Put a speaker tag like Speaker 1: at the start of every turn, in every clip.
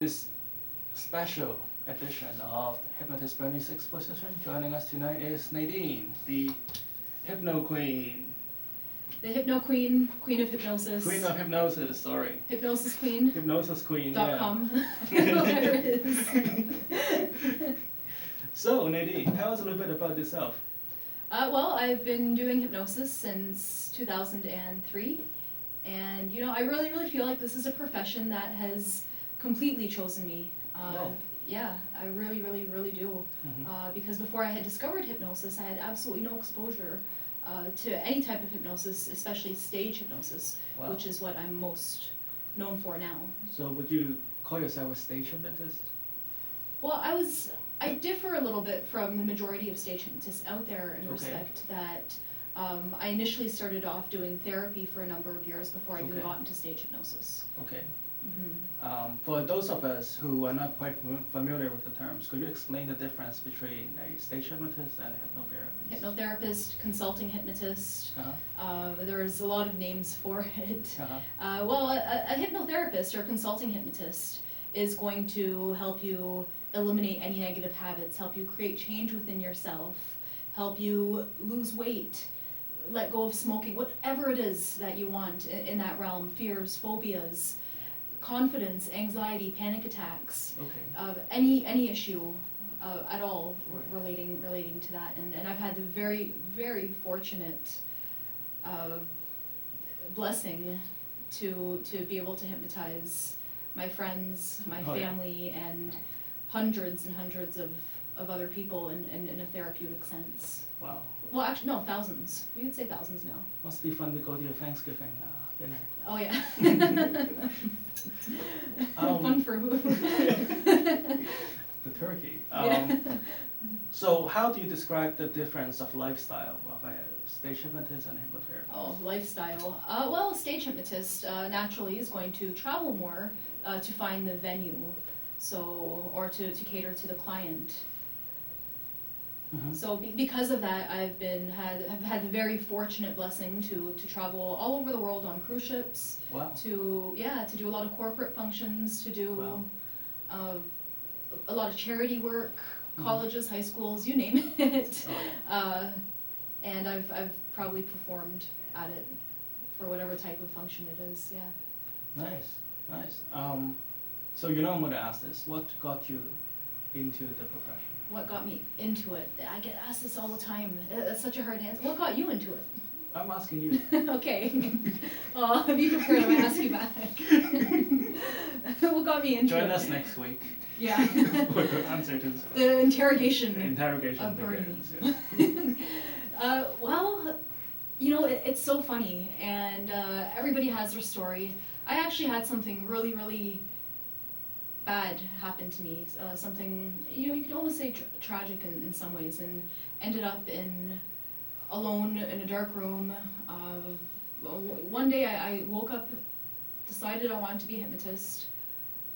Speaker 1: this special edition of the Hypnotist Brianna's Exposition. Joining us tonight is Nadeen, the Hypno Queen.
Speaker 2: The Hypno Queen, Queen of Hypnosis.
Speaker 1: Queen of Hypnosis, sorry.
Speaker 2: Hypnosis Queen.
Speaker 1: Hypnosis Queen,
Speaker 2: .com. Whatever it is.
Speaker 1: So, Nadeen, tell us a little bit about yourself.
Speaker 2: Well, I've been doing hypnosis since 2003. And, you know, I really feel like this is a profession that has completely chosen me.
Speaker 1: Oh.
Speaker 2: Yeah, I really do.
Speaker 1: Mm-hmm.
Speaker 2: Because before I had discovered hypnosis, I had absolutely no exposure to any type of hypnosis, especially stage hypnosis,
Speaker 1: Wow.
Speaker 2: which is what I'm most known for now.
Speaker 1: So, would you call yourself a stage hypnotist?
Speaker 2: Well, I differ a little bit from the majority of stage hypnotists out there in the respect that I initially started off doing therapy for a number of years before I even got into stage hypnosis.
Speaker 1: Okay.
Speaker 2: Mm-hmm.
Speaker 1: For those of us who are not quite familiar with the terms, could you explain the difference between a stage hypnotist and a hypnotherapist?
Speaker 2: Hypnotherapist, consulting hypnotist.
Speaker 1: Uh-huh.
Speaker 2: There's a lot of names for it.
Speaker 1: Uh-huh.
Speaker 2: Well, a hypnotherapist or a consulting hypnotist is going to help you eliminate any negative habits, help you create change within yourself, help you lose weight, let go of smoking, whatever it is that you want in that realm, fears, phobias, confidence, anxiety, panic attacks, any issue at all relating to that. And I've had the very fortunate blessing to be able to hypnotize my friends, my family, and hundreds and hundreds of other people in a therapeutic sense.
Speaker 1: Wow.
Speaker 2: Well, actually, no, thousands. You could say thousands now.
Speaker 1: Must be fun to go to your Thanksgiving dinner.
Speaker 2: Oh, yeah.
Speaker 1: Fun
Speaker 2: for who?
Speaker 1: The turkey.
Speaker 2: Yeah.
Speaker 1: So how do you describe the difference of lifestyle of a stage hypnotist and a hypnotherapist?
Speaker 2: Oh, lifestyle. Well, a stage hypnotist naturally is going to travel more to find the venue, or to cater to the client.
Speaker 1: Mm-hmm.
Speaker 2: So because of that, I've had the very fortunate blessing to travel all over the world on cruise ships.
Speaker 1: Wow.
Speaker 2: To do a lot of corporate functions, to do a lot of charity work, colleges, high schools, you name it. And I've probably performed at it for whatever type of function it is. Yeah.
Speaker 1: Nice. So you know I'm going to ask this. What got you into the profession?
Speaker 2: What got me into it? I get asked this all the time. It's such a hard answer. What got you into it?
Speaker 1: I'm asking you.
Speaker 2: Okay. Oh, be prepared when I ask you back. What got me into it?
Speaker 1: Join us next week.
Speaker 2: Yeah.
Speaker 1: For the answer to this.
Speaker 2: The interrogation.
Speaker 1: Interrogation
Speaker 2: of
Speaker 1: begins.
Speaker 2: Well, you know, it's so funny, and everybody has their story. I actually had something really bad happen to me. Something, you could almost say tragic in some ways, and ended up alone in a dark room. One day I woke up, decided I wanted to be a hypnotist,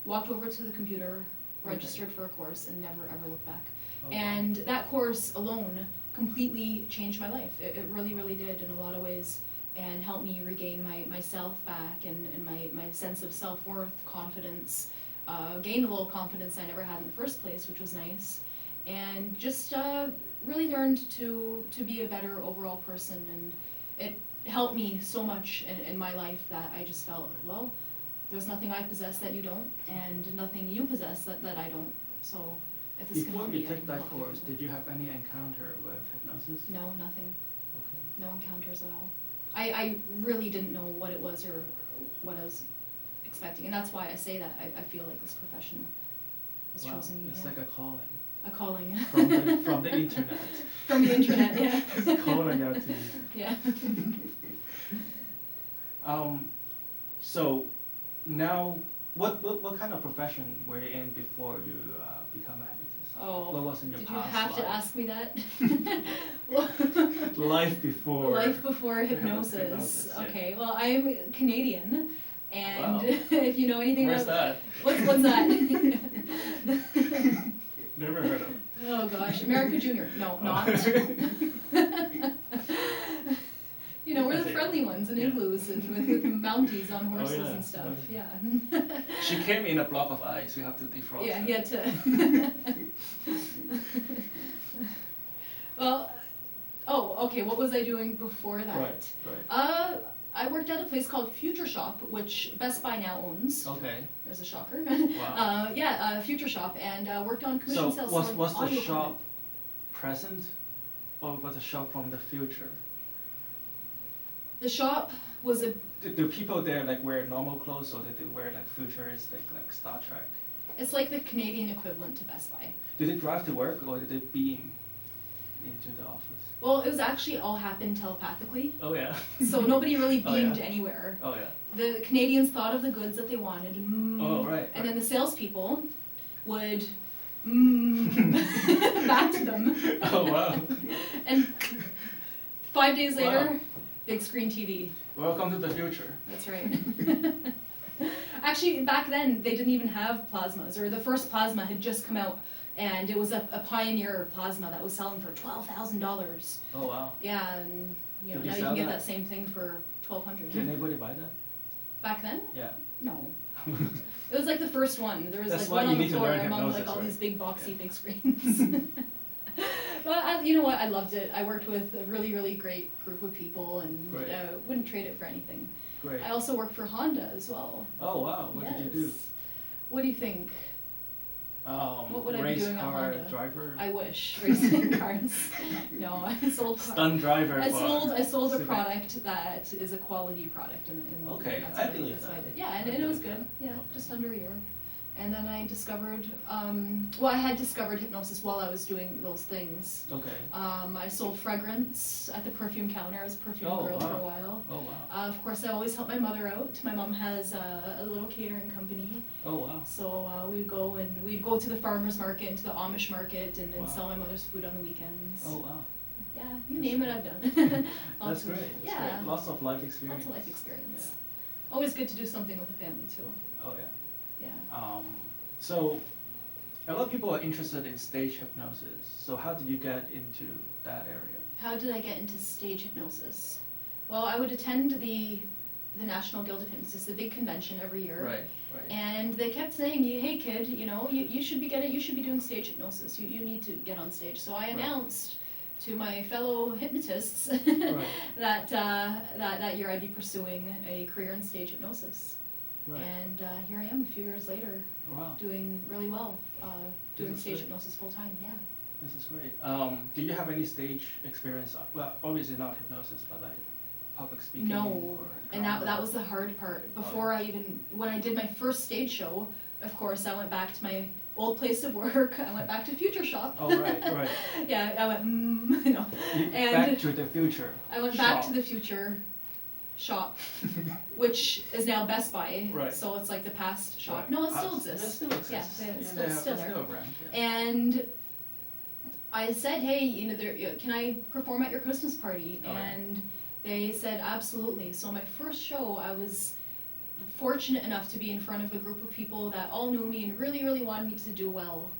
Speaker 2: walked over to the computer, registered for a course, and never ever looked back. And that course alone completely changed my life. It really did in a lot of ways, and helped me regain myself back and my sense of self-worth, confidence. Gained a little confidence I never had in the first place, which was nice, and just really learned to be a better overall person, and it helped me so much in my life that I just felt, well, there's nothing I possess that you don't, and nothing you possess that I don't, so if this can
Speaker 1: Before
Speaker 2: help me,
Speaker 1: you took that
Speaker 2: help
Speaker 1: course,
Speaker 2: people.
Speaker 1: did you have any encounter with hypnosis?
Speaker 2: No, nothing.
Speaker 1: Okay.
Speaker 2: No encounters at all. I really didn't know what it was or what I was expecting, and that's why I say that I feel like this profession has chosen me.
Speaker 1: It's like a calling.
Speaker 2: A calling.
Speaker 1: From the internet.
Speaker 2: From the internet, yeah.
Speaker 1: It's calling out to you.
Speaker 2: Yeah.
Speaker 1: So now, what kind of profession were you in before you become a hypnotist?
Speaker 2: Oh,
Speaker 1: what was in your
Speaker 2: did
Speaker 1: past
Speaker 2: you have
Speaker 1: life?
Speaker 2: to ask me that?
Speaker 1: Life before.
Speaker 2: Life before hypnosis.
Speaker 1: Yeah.
Speaker 2: Okay, well, I'm Canadian, and
Speaker 1: Wow.
Speaker 2: if you know anything
Speaker 1: Where's
Speaker 2: about
Speaker 1: that?
Speaker 2: what's that?
Speaker 1: Never heard of.
Speaker 2: Oh gosh, America Junior. No, not. You know, we're the friendly ones in igloos and with mounties on horses
Speaker 1: yeah.
Speaker 2: and stuff.
Speaker 1: Oh,
Speaker 2: yeah.
Speaker 1: She came in a block of ice. We have to defrost.
Speaker 2: Yeah,
Speaker 1: it.
Speaker 2: he had to. Well, okay. What was I doing before that?
Speaker 1: Right.
Speaker 2: I worked at a place called Future Shop, which Best Buy now owns.
Speaker 1: Okay.
Speaker 2: There's a shocker.
Speaker 1: Wow.
Speaker 2: Future Shop, and worked on commission sales.
Speaker 1: So was the
Speaker 2: audio
Speaker 1: shop
Speaker 2: equipment.
Speaker 1: present, or was the shop from the future?
Speaker 2: The shop was a.
Speaker 1: Do people there like wear normal clothes, or do they wear like futuristic, like Star Trek?
Speaker 2: It's like the Canadian equivalent to Best Buy.
Speaker 1: Did they drive to work, or did they beam into the office?
Speaker 2: Well, it was actually all happened telepathically.
Speaker 1: Oh yeah.
Speaker 2: So nobody really
Speaker 1: Oh,
Speaker 2: beamed
Speaker 1: yeah.
Speaker 2: anywhere.
Speaker 1: Oh yeah.
Speaker 2: The Canadians thought of the goods that they wanted.
Speaker 1: Oh right.
Speaker 2: And then the salespeople would back to them.
Speaker 1: Oh wow.
Speaker 2: And 5 days later,
Speaker 1: Wow.
Speaker 2: big screen TV.
Speaker 1: Welcome to the future.
Speaker 2: That's right. Actually, back then, they didn't even have plasmas, or the first plasma had just come out, and it was a Pioneer plasma that was selling for $12,000.
Speaker 1: Oh wow.
Speaker 2: Yeah, and
Speaker 1: Did you
Speaker 2: now you
Speaker 1: sell
Speaker 2: can get
Speaker 1: that?
Speaker 2: that same thing for $1,200.
Speaker 1: Did anybody buy that?
Speaker 2: Back then?
Speaker 1: Yeah.
Speaker 2: No. It was like the first one. There was
Speaker 1: That's
Speaker 2: like
Speaker 1: why
Speaker 2: one
Speaker 1: you
Speaker 2: on the
Speaker 1: need to
Speaker 2: floor
Speaker 1: learn
Speaker 2: among like
Speaker 1: hypnosis,
Speaker 2: all
Speaker 1: right?
Speaker 2: these big boxy
Speaker 1: Yeah.
Speaker 2: big screens. But you know what? I loved it. I worked with a really, really great group of people, and
Speaker 1: Great.
Speaker 2: wouldn't trade it for anything.
Speaker 1: Great.
Speaker 2: I also worked for Honda as well.
Speaker 1: Oh wow. What did you do?
Speaker 2: What do you think? What would I be
Speaker 1: race
Speaker 2: doing at
Speaker 1: car
Speaker 2: Honda?
Speaker 1: driver.
Speaker 2: I wish racing cars. No, I sold.
Speaker 1: Stunt driver.
Speaker 2: I sold a
Speaker 1: Civic.
Speaker 2: product that is a quality product, and
Speaker 1: Okay,
Speaker 2: that's
Speaker 1: I
Speaker 2: what
Speaker 1: believe
Speaker 2: that's what I
Speaker 1: that.
Speaker 2: did. Yeah, and
Speaker 1: I
Speaker 2: it was
Speaker 1: believe
Speaker 2: good.
Speaker 1: that.
Speaker 2: Yeah,
Speaker 1: Okay.
Speaker 2: just under a year. And then I discovered, I had discovered hypnosis while I was doing those things.
Speaker 1: Okay.
Speaker 2: I sold fragrance at the perfume counter. I was a perfume
Speaker 1: Oh,
Speaker 2: girl
Speaker 1: wow.
Speaker 2: for a while.
Speaker 1: Oh wow.
Speaker 2: Of course, I always help my mother out. My mom has a little catering company.
Speaker 1: Oh wow.
Speaker 2: So we'd go to the farmer's market and to the Amish market and
Speaker 1: Wow.
Speaker 2: sell my mother's food on the weekends.
Speaker 1: Oh wow.
Speaker 2: Yeah, you
Speaker 1: That's
Speaker 2: name it, I've done.
Speaker 1: That's great. That's
Speaker 2: Yeah.
Speaker 1: great. Lots of life experience.
Speaker 2: Lots of life experience. Always good to do something with the family too.
Speaker 1: Oh yeah.
Speaker 2: Yeah.
Speaker 1: So a lot of people are interested in stage hypnosis. So how did you get into that area?
Speaker 2: How did I get into stage hypnosis? Well, I would attend the National Guild of Hypnotists, the big convention every year.
Speaker 1: Right. Right.
Speaker 2: And they kept saying, "Hey kid, you should be doing stage hypnosis. You need to get on stage." So I announced to my fellow hypnotists
Speaker 1: Right.
Speaker 2: that year I'd be pursuing a career in stage hypnosis.
Speaker 1: Right.
Speaker 2: And here I am a few years later,
Speaker 1: Wow.
Speaker 2: doing really well, doing
Speaker 1: This is
Speaker 2: stage
Speaker 1: great.
Speaker 2: hypnosis full time. Yeah.
Speaker 1: This is great. Do you have any stage experience? Well, obviously not hypnosis, but like public speaking.
Speaker 2: No,
Speaker 1: or
Speaker 2: and
Speaker 1: drama?
Speaker 2: that was the hard part. Before when I did my first stage show, of course, I went back to my old place of work. I went back to Future Shop.
Speaker 1: Oh right, right.
Speaker 2: Yeah, I went, and
Speaker 1: Back to the Future.
Speaker 2: I went back
Speaker 1: shop.
Speaker 2: to the Future Shop, which is now Best Buy.
Speaker 1: Right.
Speaker 2: So it's like the past shop.
Speaker 1: Right.
Speaker 2: No, it still
Speaker 1: It
Speaker 2: exists.
Speaker 1: still exists.
Speaker 2: Yeah, it's
Speaker 1: they have-
Speaker 2: still
Speaker 1: it's
Speaker 2: there.
Speaker 1: still a branch. Yeah.
Speaker 2: And I said, "Hey, can I perform at your Christmas party?"
Speaker 1: Oh, yeah.
Speaker 2: And they said, "Absolutely." So my first show, I was fortunate enough to be in front of a group of people that all knew me and really, really wanted me to do well.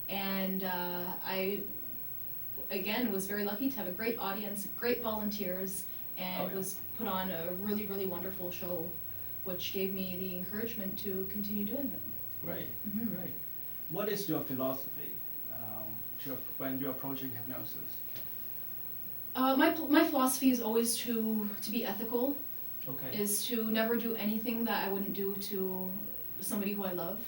Speaker 2: And I, again, was very lucky to have a great audience, great volunteers, and
Speaker 1: Oh, yeah.
Speaker 2: was put on a really, really wonderful show, which gave me the encouragement to continue doing it.
Speaker 1: Right.
Speaker 2: Mhm.
Speaker 1: Right. What is your philosophy when you're approaching hypnosis?
Speaker 2: My philosophy is always to be ethical,
Speaker 1: Okay.
Speaker 2: is to never do anything that I wouldn't do to somebody who I love.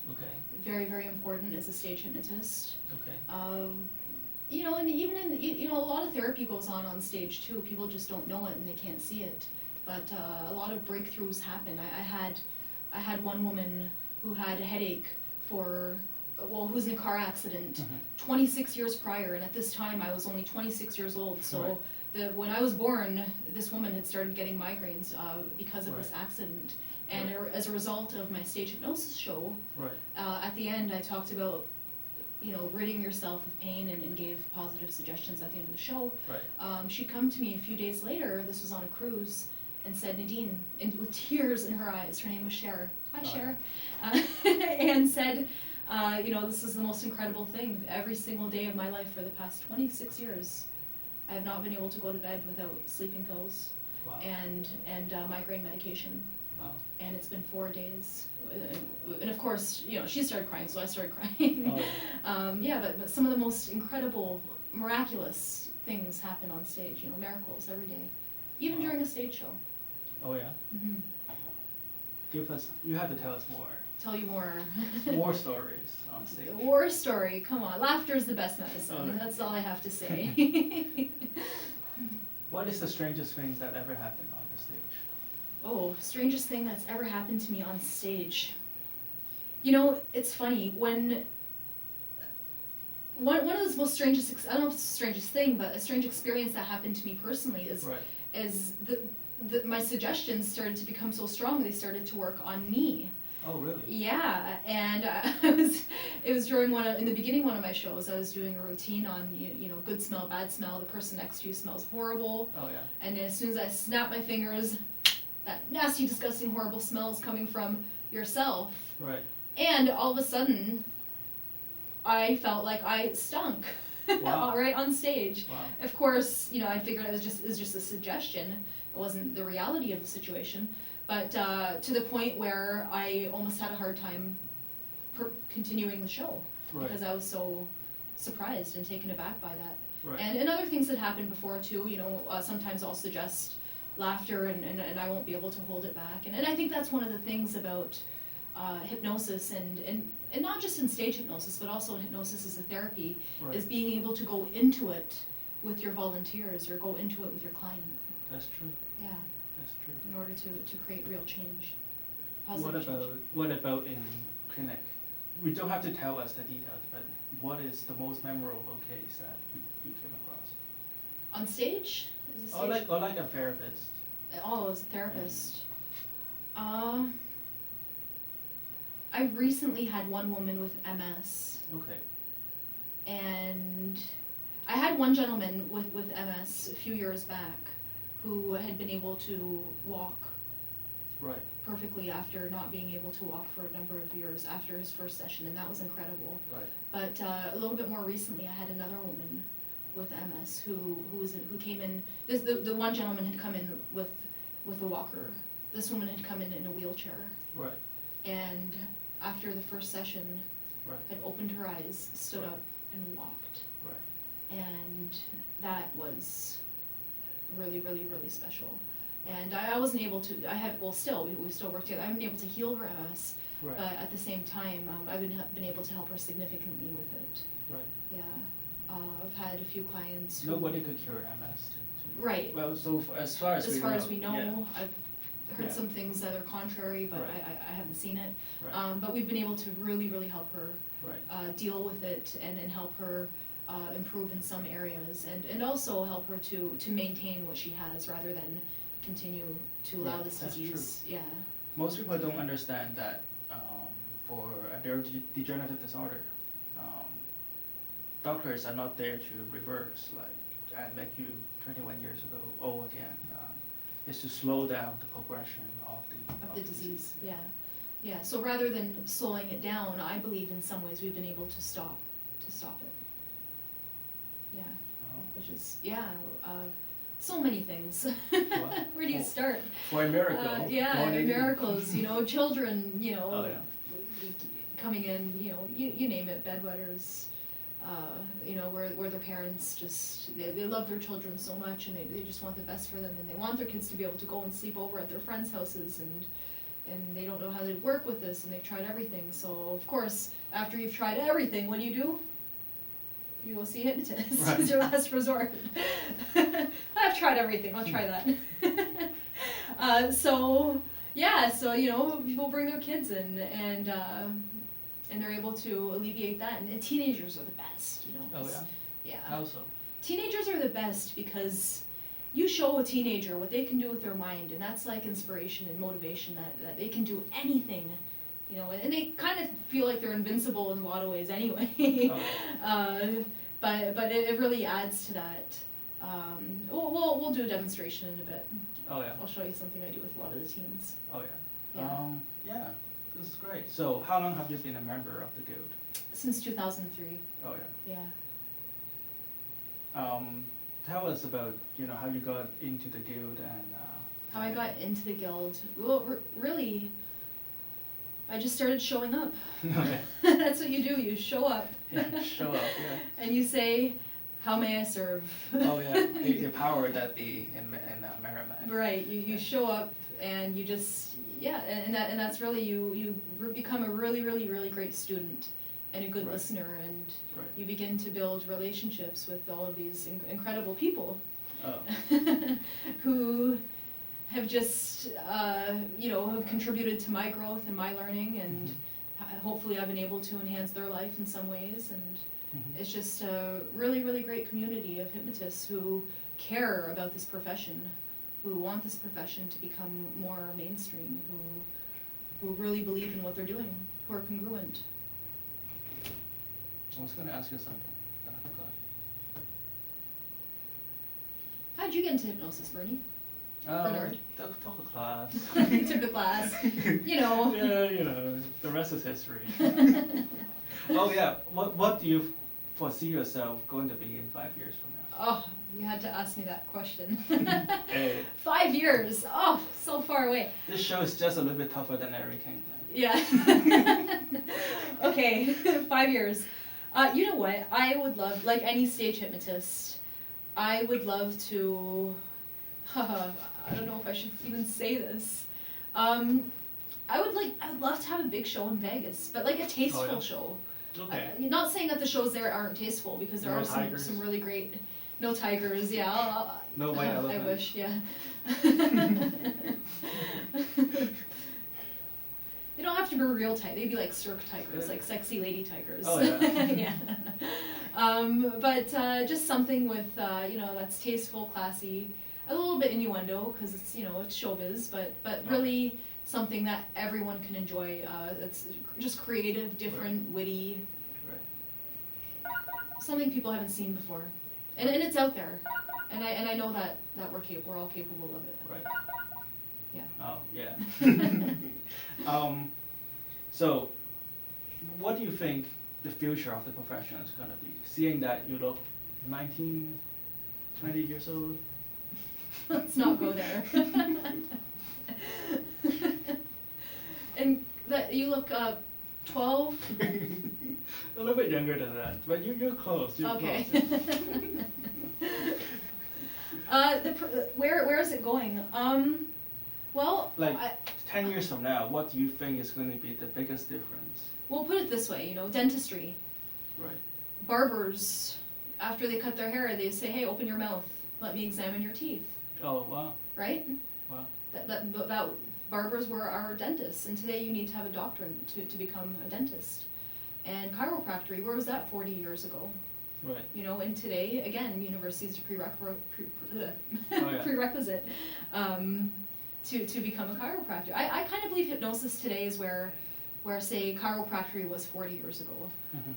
Speaker 1: Okay.
Speaker 2: Very, very important as a stage hypnotist.
Speaker 1: Okay.
Speaker 2: And even in, a lot of therapy goes on stage too. People just don't know it and they can't see it. But a lot of breakthroughs happen. I had one woman who had a headache who was in a car accident
Speaker 1: Mhm.
Speaker 2: 26 years prior, and at this time I was only 26 years old. So
Speaker 1: Right.
Speaker 2: when I was born, this woman had started getting migraines because of this
Speaker 1: Right.
Speaker 2: accident. And
Speaker 1: Right.
Speaker 2: as a result of my stage hypnosis show,
Speaker 1: Right.
Speaker 2: at the end I talked about ridding yourself of pain and gave positive suggestions at the end of the show.
Speaker 1: Right.
Speaker 2: She'd come to me a few days later, this was on a cruise, and said, "Nadeen," and with tears in her eyes, her name was Cher. Hi,
Speaker 1: Oh,
Speaker 2: Cher. And said, "This is the most incredible thing. Every single day of my life for the past 26 years, I have not been able to go to bed without sleeping pills."
Speaker 1: Wow.
Speaker 2: and migraine medication.
Speaker 1: Wow.
Speaker 2: And it's been 4 days. And of course, she started crying, so I started crying.
Speaker 1: Oh, yeah.
Speaker 2: But some of the most incredible, miraculous things happen on stage, miracles every day, even
Speaker 1: Wow.
Speaker 2: during a stage show.
Speaker 1: Oh, yeah?
Speaker 2: Mm-hmm.
Speaker 1: You have to tell us more.
Speaker 2: Tell you more.
Speaker 1: More stories on stage.
Speaker 2: War story, come on. Laughter is the best medicine.
Speaker 1: Oh, yeah.
Speaker 2: That's all I have to say.
Speaker 1: What is the strangest things that ever happened on the stage?
Speaker 2: Oh, strangest thing that's ever happened to me on stage. It's funny, when one of the most strangest, I don't know if it's the strangest thing, but a strange experience that happened to me personally is my suggestions started to become so strong, they started to work on me.
Speaker 1: Oh, really?
Speaker 2: Yeah, and it was during in the beginning one of my shows, I was doing a routine on, good smell, bad smell, the person next to you smells horrible.
Speaker 1: Oh, yeah.
Speaker 2: And as soon as I snap my fingers, that nasty, disgusting, horrible smell is coming from yourself.
Speaker 1: Right.
Speaker 2: And all of a sudden, I felt like I stunk.
Speaker 1: Wow.
Speaker 2: Right on stage.
Speaker 1: Wow.
Speaker 2: Of course, I figured it was just a suggestion. It wasn't the reality of the situation. But to the point where I almost had a hard time continuing the show.
Speaker 1: Right.
Speaker 2: Because I was so surprised and taken aback by that.
Speaker 1: Right.
Speaker 2: And other things that happened before too, sometimes I'll suggest laughter and I won't be able to hold it back. And I think that's one of the things about hypnosis and not just in stage hypnosis, but also in hypnosis as a therapy,
Speaker 1: Right.
Speaker 2: is being able to go into it with your volunteers or go into it with your client.
Speaker 1: That's true.
Speaker 2: Yeah,
Speaker 1: That's true.
Speaker 2: in order to create real change, positive change.
Speaker 1: What about in clinic? We don't have to tell us the details, but what is the most memorable case that you came across?
Speaker 2: On stage? Is a
Speaker 1: Or
Speaker 2: stage?
Speaker 1: like a therapist.
Speaker 2: Oh, as a therapist. I recently had one woman with MS,
Speaker 1: Okay.
Speaker 2: and I had one gentleman with MS a few years back who had been able to walk
Speaker 1: Right.
Speaker 2: perfectly after not being able to walk for a number of years after his first session, and that was incredible.
Speaker 1: Right.
Speaker 2: But a little bit more recently, I had another woman with MS who came in. The one gentleman had come in with a walker. This woman had come in a wheelchair,
Speaker 1: Right.
Speaker 2: and after the first session,
Speaker 1: Right.
Speaker 2: had opened her eyes, stood
Speaker 1: Right.
Speaker 2: up, and walked.
Speaker 1: Right.
Speaker 2: And that was really, really, really special. And I wasn't able to. We still work together. I haven't been able to heal her MS,
Speaker 1: Right.
Speaker 2: but at the same time, I've been able to help her significantly with it.
Speaker 1: Right.
Speaker 2: Yeah, I've had a few clients who.
Speaker 1: Nobody could cure MS.
Speaker 2: Right.
Speaker 1: Well, so as far as we know,
Speaker 2: know, I've heard
Speaker 1: Yeah.
Speaker 2: some things that are contrary, but
Speaker 1: Right.
Speaker 2: I haven't seen it.
Speaker 1: Right.
Speaker 2: But we've been able to really, really help her
Speaker 1: Right.
Speaker 2: deal with it and help her improve in some areas, and also help her to maintain what she has rather than continue to allow
Speaker 1: Right,
Speaker 2: this
Speaker 1: that's
Speaker 2: disease. Yeah.
Speaker 1: Most people don't understand that for a neurodegenerative disorder, doctors are not there to reverse, and make you 21 years ago old again. It's to slow down the progression of the
Speaker 2: disease. Yeah. Yeah. So rather than slowing it down, I believe in some ways we've been able to stop it. Yeah.
Speaker 1: Oh.
Speaker 2: Which is so many things.
Speaker 1: Wow.
Speaker 2: Where do you start?
Speaker 1: For a miracle.
Speaker 2: Yeah, miracles. Children.
Speaker 1: Oh, yeah.
Speaker 2: Coming in. You name it. Bedwetters. Where their parents just they love their children so much, and they just want the best for them, and they want their kids to be able to go and sleep over at their friends' houses, and they don't know how to work with this, and they've tried everything. So of course, after you've tried everything, what do? You go see a hypnotist.
Speaker 1: Right.
Speaker 2: It's your last resort. I've tried everything. I'll try that. So people bring their kids in, and they're able to alleviate that. And teenagers are the best,
Speaker 1: Oh, yeah?
Speaker 2: Yeah.
Speaker 1: How so?
Speaker 2: Teenagers are the best because you show a teenager what they can do with their mind, and that's like inspiration and motivation that they can do anything, and they kind of feel like they're invincible in a lot of ways anyway.
Speaker 1: Oh.
Speaker 2: But it really adds to that. We'll do a demonstration in a bit.
Speaker 1: Oh, yeah.
Speaker 2: I'll show you something I do with a lot of the teens.
Speaker 1: Oh, yeah. Yeah. This is great. So how long have you been a member of the guild?
Speaker 2: Since 2003.
Speaker 1: Oh, yeah.
Speaker 2: Yeah.
Speaker 1: Tell us about how you got into the guild and
Speaker 2: How I got into the guild? Well, really, I just started showing up.
Speaker 1: Okay.
Speaker 2: That's what you do. You show up.
Speaker 1: Yeah, show up. Yeah.
Speaker 2: And you say, "How may I serve?"
Speaker 1: Oh yeah, the power that the in Merrimack.
Speaker 2: Right. You show up and you just and that's really you become a really great student and a good listener, and you begin to build relationships with all of these incredible people who have just have contributed to my growth and my learning, and hopefully I've been able to enhance their life in some ways, and it's just a really great community of hypnotists who care about this profession, who want this profession to become more mainstream, who really believe in what they're doing, who are congruent.
Speaker 1: I was going to ask you something that I forgot.
Speaker 2: How did you get into hypnosis, Bernie? Bernard?
Speaker 1: Took a class.
Speaker 2: You took a class.
Speaker 1: Yeah, the rest is history. Oh yeah, what do you foresee yourself going to be in 5 years from now?
Speaker 2: Oh, you had to ask me that question.
Speaker 1: Hey.
Speaker 2: 5 years. Oh, so far away.
Speaker 1: This show is just a little bit tougher than everything.
Speaker 2: Yeah. Okay, 5 years. You know what? I would love, like any stage hypnotist, I would love to. I don't know if I should even say this. I'd love to have a big show in Vegas, but like a tasteful show.
Speaker 1: Okay.
Speaker 2: Not saying that the shows there aren't tasteful, because there are some really great. No tigers, yeah.
Speaker 1: No white elephant.
Speaker 2: I wish, yeah. They don't have to be real tigers. They'd be like cirque tigers, like sexy lady tigers.
Speaker 1: Oh yeah.
Speaker 2: Yeah. But just something with that's tasteful, classy, a little bit innuendo because it's it's showbiz, but really something that everyone can enjoy. It's just creative, different, witty.
Speaker 1: Right.
Speaker 2: Something people haven't seen before, and it's out there, and I know that we're all capable of it.
Speaker 1: Right.
Speaker 2: Yeah.
Speaker 1: Oh yeah. So, what do you think the future of the profession is going to be? Seeing that you look 19, 20 years old?
Speaker 2: Let's not go there. And that you look 12?
Speaker 1: A little bit younger than that, but you're close.
Speaker 2: Okay.
Speaker 1: Close.
Speaker 2: Where is it going? Well,
Speaker 1: like 10 years from now, what do you think is going to be the biggest difference?
Speaker 2: Well, put it this way, dentistry.
Speaker 1: Right.
Speaker 2: Barbers, after they cut their hair, they say, "Hey, open your mouth. Let me examine your teeth."
Speaker 1: Oh wow.
Speaker 2: Right?
Speaker 1: Wow.
Speaker 2: That barbers were our dentists, and today you need to have a doctorate to become a dentist. And chiropractic, where was that 40 years ago?
Speaker 1: Right.
Speaker 2: And today, again, university is a prerequisite to become a chiropractor. I kind of believe hypnosis today is where say chiropractic was 40 years ago.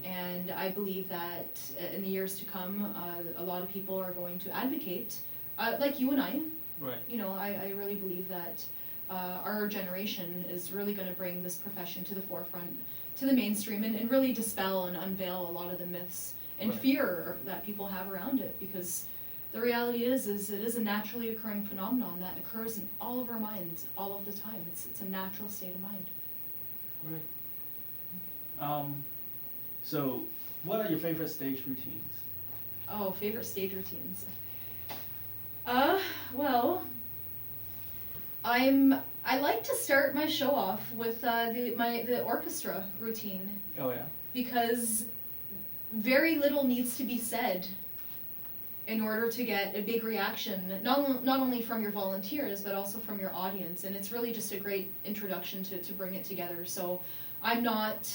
Speaker 2: And I believe that in the years to come, a lot of people are going to advocate, like you and I.
Speaker 1: Right.
Speaker 2: I really believe that our generation is really going to bring this profession to the forefront, to the mainstream, and really dispel and unveil a lot of the myths and fear that people have around it, because the reality is it is a naturally occurring phenomenon that occurs in all of our minds all of the time. It's a natural state of mind.
Speaker 1: Right. So, what are your favorite stage routines?
Speaker 2: Oh, favorite stage routines. Well, I like to start my show off with the orchestra routine.
Speaker 1: Oh yeah.
Speaker 2: Because very little needs to be said in order to get a big reaction, not only from your volunteers, but also from your audience. And it's really just a great introduction to bring it together. So I'm not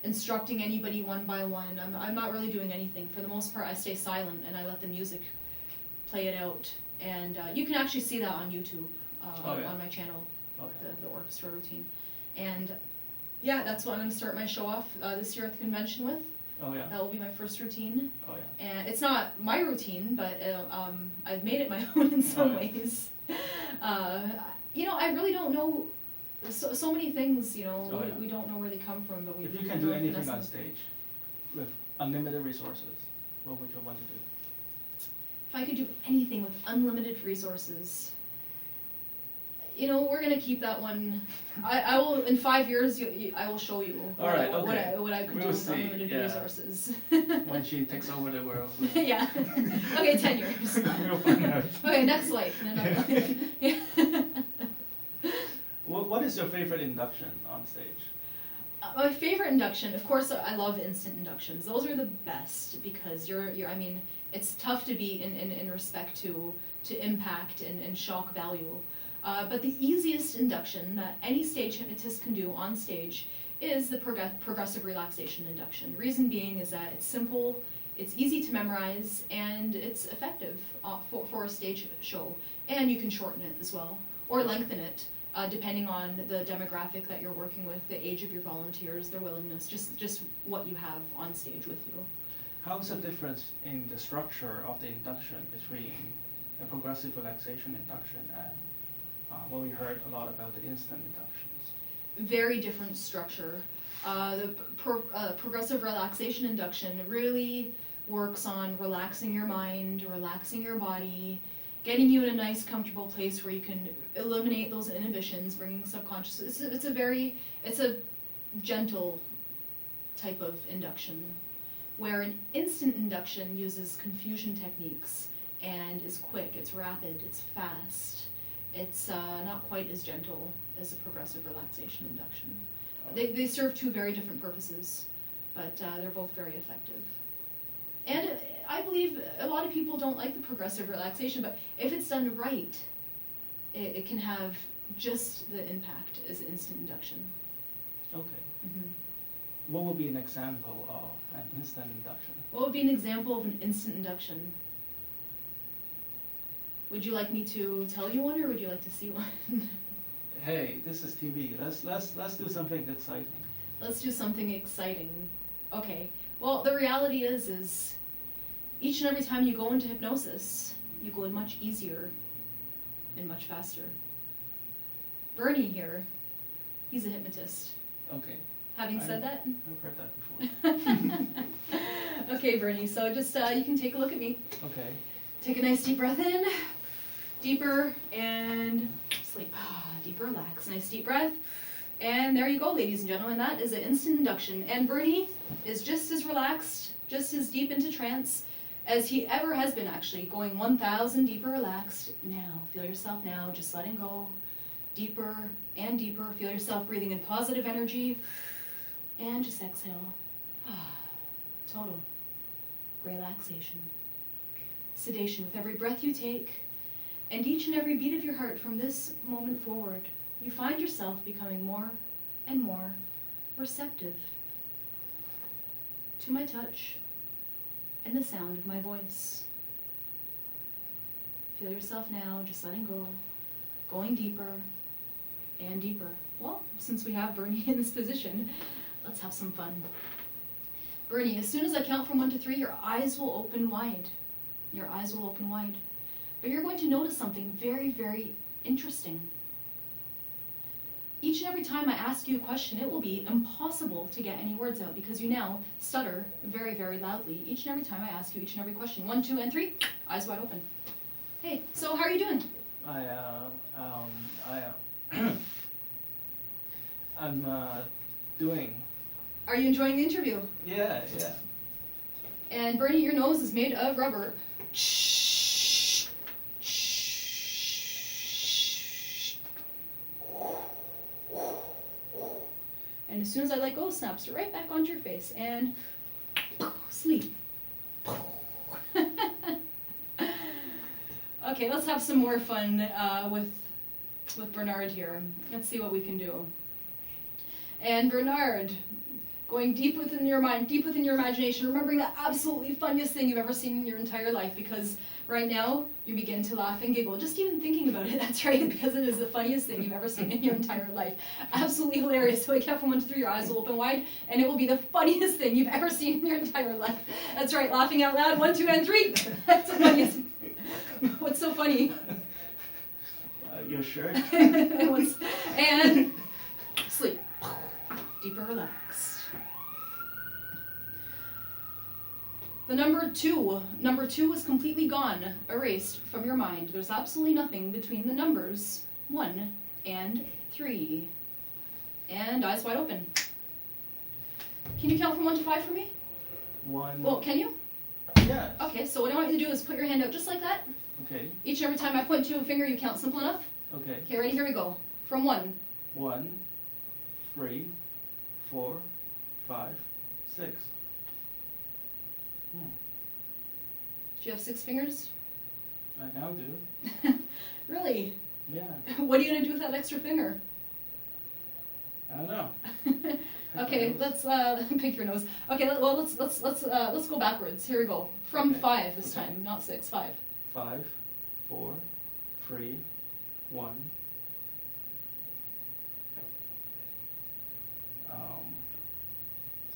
Speaker 2: instructing anybody one by one. I'm not really doing anything. For the most part, I stay silent and I let the music play it out. And you can actually see that on YouTube, on my channel, the orchestra routine. And yeah, that's what I'm going to start my show off this year at the convention with.
Speaker 1: Oh yeah.
Speaker 2: That will be my first routine.
Speaker 1: Oh yeah.
Speaker 2: And it's not my routine, but I've made it my own in some ways. I really don't know so many things. We don't know where they come from, but we.
Speaker 1: If you can do anything on stage with unlimited resources, what would you want to do?
Speaker 2: If I could do anything with unlimited resources, we're gonna keep that one. I will in 5 years. I will show you
Speaker 1: All right, okay.
Speaker 2: what I could do with unlimited resources.
Speaker 1: When she takes over the world.
Speaker 2: Yeah. Okay, 10 years.
Speaker 1: We'll find out.
Speaker 2: Okay, next life. In another life. Yeah.
Speaker 1: What is your favorite induction on stage?
Speaker 2: My favorite induction, of course, I love instant inductions. Those are the best because you're. I mean, it's tough to beat in respect to impact and shock value. But the easiest induction that any stage hypnotist can do on stage is the progressive relaxation induction. Reason being is that it's simple, it's easy to memorize, and it's effective for a stage show. And you can shorten it as well, or lengthen it, depending on the demographic that you're working with, the age of your volunteers, their willingness, just what you have on stage with you.
Speaker 1: How's the difference in the structure of the induction between a progressive relaxation induction and what we heard a lot about the instant inductions?
Speaker 2: Very different structure. The progressive relaxation induction really works on relaxing your mind, relaxing your body, getting you in a nice, comfortable place where you can eliminate those inhibitions, bringing subconscious. It's a gentle type of induction, where an instant induction uses confusion techniques and is quick, it's rapid, it's fast. It's not quite as gentle as a progressive relaxation induction. They serve two very different purposes, but they're both very effective. And I believe a lot of people don't like the progressive relaxation, but if it's done right, it can have just the impact as instant induction.
Speaker 1: Okay.
Speaker 2: Mm-hmm.
Speaker 1: What would be an example of an instant induction?
Speaker 2: What would be an example of an instant induction? Would you like me to tell you one, or would you like to see one?
Speaker 1: Hey, this is TV. Let's do something exciting.
Speaker 2: Let's do something exciting. Okay. Well, the reality is each and every time you go into hypnosis, you go in much easier and much faster. Bernie here, he's a hypnotist.
Speaker 1: Okay.
Speaker 2: Having said that?
Speaker 1: I've heard that before.
Speaker 2: Okay, Bernie, so just you can take a look at me.
Speaker 1: Okay.
Speaker 2: Take a nice deep breath in, deeper, and sleep. Deeper, relax. Nice deep breath. And there you go, ladies and gentlemen. That is an instant induction. And Bernie is just as relaxed, just as deep into trance as he ever has been, actually. Going 1,000 deeper relaxed. Now, feel yourself now, just letting go. Deeper and deeper. Feel yourself breathing in positive energy. And just exhale. Total relaxation. Sedation with every breath you take. And each and every beat of your heart from this moment forward, you find yourself becoming more and more receptive to my touch and the sound of my voice. Feel yourself now just letting go, going deeper and deeper. Well, since we have Bernie in this position, let's have some fun. Bernie, as soon as I count from 1 to 3, your eyes will open wide. Your eyes will open wide. But you're going to notice something very, very interesting. Each and every time I ask you a question, it will be impossible to get any words out because you now stutter very, very loudly each and every time I ask you each and every question. 1, 2, and 3, eyes wide open. Hey, so how are you doing?
Speaker 1: I'm doing.
Speaker 2: Are you enjoying the interview?
Speaker 1: Yeah.
Speaker 2: And Bernie, your nose is made of rubber. And as soon as I let go, it snaps right back onto your face and sleep. Okay, let's have some more fun with Bernard here. Let's see what we can do. And Bernard, going deep within your mind, deep within your imagination, remembering the absolutely funniest thing you've ever seen in your entire life, because right now you begin to laugh and giggle just even thinking about it. That's right, because it is the funniest thing you've ever seen in your entire life. Absolutely hilarious. So I count from 1 to 3, your eyes will open wide, and it will be the funniest thing you've ever seen in your entire life. That's right, laughing out loud. 1, 2, and 3. That's the funniest. What's so funny?
Speaker 1: Your shirt.
Speaker 2: And sleep. Deeper relaxed. The number two is completely gone, erased from your mind. There's absolutely nothing between the numbers 1 and 3. And eyes wide open. Can you count from 1 to 5 for me?
Speaker 1: 1.
Speaker 2: Well, can you?
Speaker 1: Yeah.
Speaker 2: Okay, so what I want you to do is put your hand out just like that.
Speaker 1: Okay.
Speaker 2: Each and every time I point to a finger, you count. Simple enough?
Speaker 1: Okay.
Speaker 2: Okay, ready? Here we go. From 1.
Speaker 1: 1, 3, 4, 5, 6.
Speaker 2: Do you have 6 fingers?
Speaker 1: I now do.
Speaker 2: Really?
Speaker 1: Yeah.
Speaker 2: What are you gonna do with that extra finger?
Speaker 1: I don't know.
Speaker 2: Okay, let's pick your nose. Okay, well let's go backwards. Here we go. From
Speaker 1: Okay.
Speaker 2: 5 this time, not 6. 5.
Speaker 1: 5, 4, 3, 1.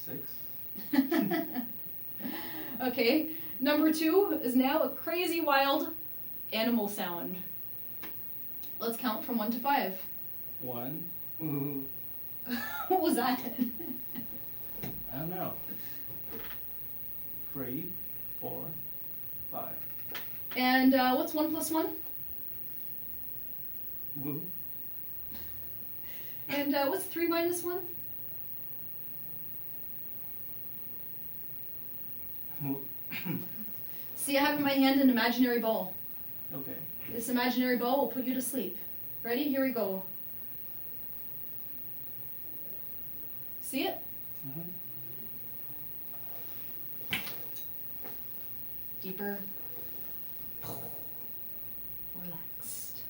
Speaker 1: 6.
Speaker 2: Okay, number 2 is now a crazy wild animal sound. Let's count from 1 to 5.
Speaker 1: 1. Ooh.
Speaker 2: What was that?
Speaker 1: I don't know. 3, 4, 5.
Speaker 2: And what's 1 plus 1?
Speaker 1: Woo.
Speaker 2: And what's 3 minus 1?
Speaker 1: Woo.
Speaker 2: See, I have in my hand an imaginary ball.
Speaker 1: Okay.
Speaker 2: This imaginary ball will put you to sleep. Ready? Here we go. See it? Deeper. Relaxed.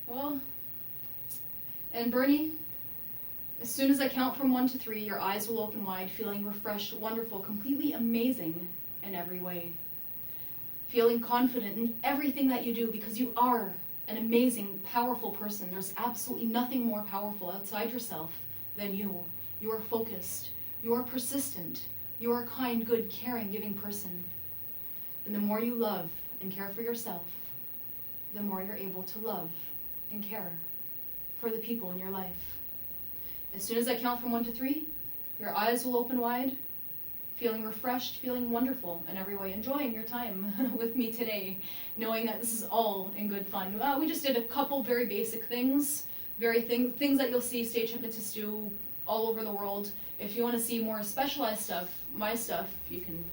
Speaker 2: Well, and Bernie, as soon as I count from 1 to 3, your eyes will open wide, feeling refreshed, wonderful, completely amazing in every way. Feeling confident in everything that you do because you are an amazing, powerful person. There's absolutely nothing more powerful outside yourself than you. You are focused. You are persistent. You are a kind, good, caring, giving person. And the more you love and care for yourself, the more you're able to love and care for the people in your life. As soon as I count from 1 to 3, your eyes will open wide, feeling refreshed, feeling wonderful in every way, enjoying your time with me today, knowing that this is all in good fun. We just did a couple very basic things, things that you'll see stage hypnotists do all over the world. If you want to see more specialized stuff, my stuff, you can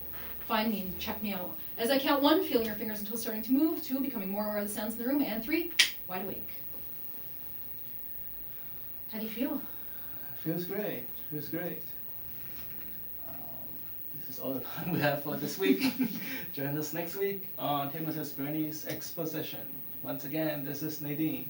Speaker 2: find me and check me out. As I count 1, feeling your fingers until starting to move, 2, becoming more aware of the sounds in the room, and 3, wide awake. How do you feel?
Speaker 1: Feels great. Feels great. This is all the time we have for this week. Join us next week on Hypnotist Brianna's Exposition. Once again, this is Nadeen.